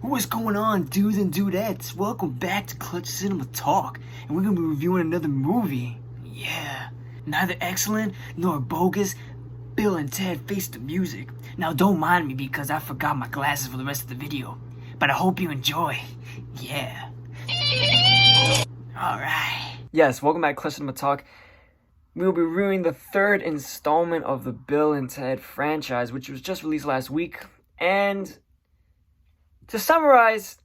What's going on, dudes and dudettes? Welcome back to Clutch Cinema Talk, and we're gonna be reviewing another movie. Yeah, neither excellent nor bogus. Bill and Ted Face the Music. Now don't mind me because I forgot my glasses for the rest of the video, but I hope you enjoy. Yeah. Alright. Yes, welcome back to Clutch Cinema Talk. We will be reviewing the third installment of the Bill and Ted franchise, which was just released last week. And to summarize,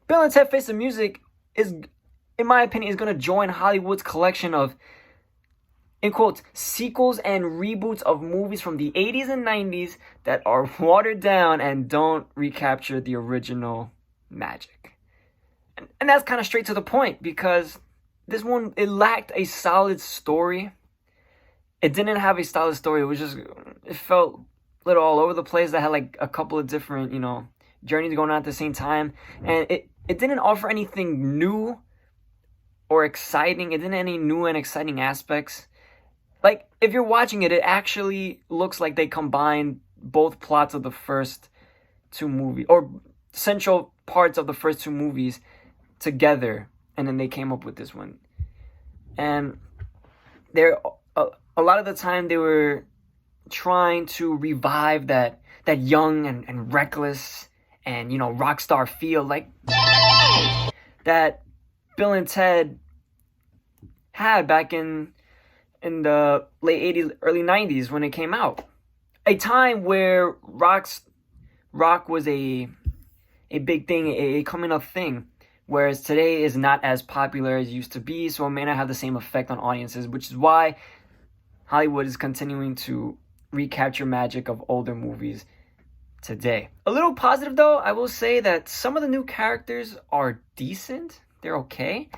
Bill and Ted Face the Music is, in my opinion, is going to join Hollywood's collection of, in quotes, sequels and reboots of movies from the 80s and 90s that are watered down and don't recapture the original magic. And that's kind of straight to the point, because this one, it lacked a solid story. It didn't have a solid story. It felt a little all over the place. That had like a couple of different, journeys going on at the same time. And it didn't offer anything new or exciting. It didn't have any new and exciting aspects. Like, if you're watching it, it actually looks like they combined both plots of the first two movies, or central parts of the first two movies together, and then they came up with this one. And a lot of the time they were trying to revive that young and reckless and rock star feel like that Bill and Ted had back in the late 80s, early 90s when it came out. A time where rock was a big thing, a coming up thing. Whereas today is not as popular as it used to be, so it may not have the same effect on audiences, which is why Hollywood is continuing to recapture magic of older movies today. A little positive though, I will say that some of the new characters are decent. They're okay.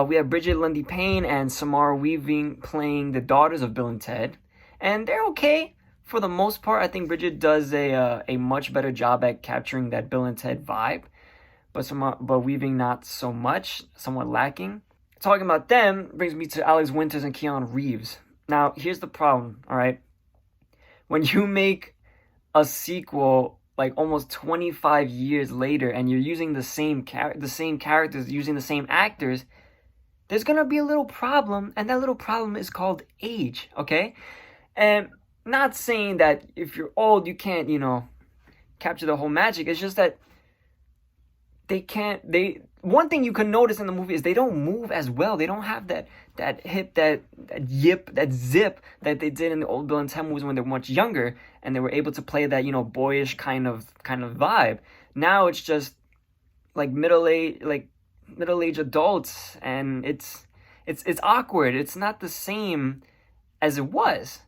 We have Bridget Lundy Payne and Samara Weaving playing the daughters of Bill and Ted, and they're okay for the most part. I think Bridget does a much better job at capturing that Bill and Ted vibe. But Weaving not so much, somewhat lacking. Talking about them brings me to Alex Winters and Keanu Reeves. Now, here's the problem, all right? When you make a sequel like almost 25 years later and you're using the same characters, using the same actors, there's gonna be a little problem, and that little problem is called age, okay? And not saying that if you're old you can't, capture the whole magic. It's just that one thing you can notice in the movie is they don't move as well. They don't have that hip, that yip, that zip that they did in the old Bill and Ted movies when they were much younger, and they were able to play that, boyish kind of vibe. Now it's just like middle-aged adults, and it's awkward. It's not the same as it was.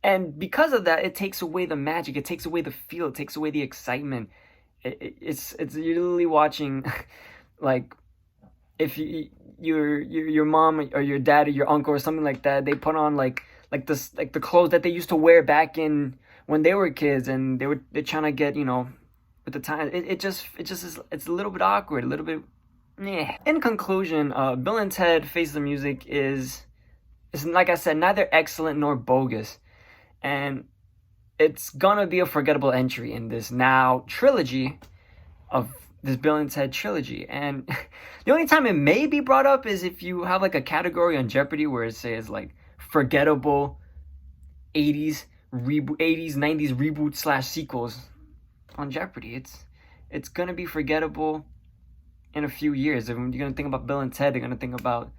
And because of that, it takes away the magic, it takes away the feel, it takes away the excitement. It's you're literally watching like if your mom or your dad or your uncle or something like that, they put on like the clothes that they used to wear back in when they were kids, and they're trying to get with the time. It's a little bit awkward, a little bit. Yeah. In conclusion, Bill and Ted Face the Music is like I said, neither excellent nor bogus, and it's gonna be a forgettable entry in this now trilogy of this Bill and Ted trilogy. And the only time it may be brought up is if you have like a category on Jeopardy where it says like forgettable 80s 90s reboot / sequels on Jeopardy. It's gonna be forgettable in a few years. If you're gonna think about Bill and Ted, they're gonna think about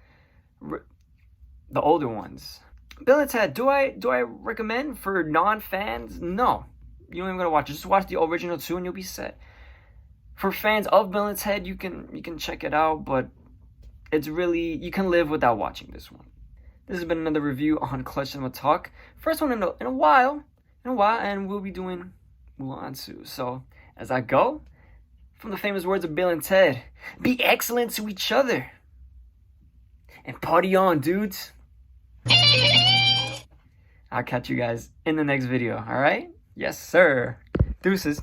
the older ones. Bill and Ted, do I recommend for non-fans? No. You don't even gotta watch it. Just watch the original two and you'll be set. For fans of Bill and Ted, you can check it out, but it's really, you can live without watching this one. This has been another review on Clutch Cinema Talk. First one in a while, and we'll be doing Mulan soon. So, as I go, from the famous words of Bill and Ted, be excellent to each other. And party on, dudes. I'll catch you guys in the next video, alright? Yes, sir. Deuces.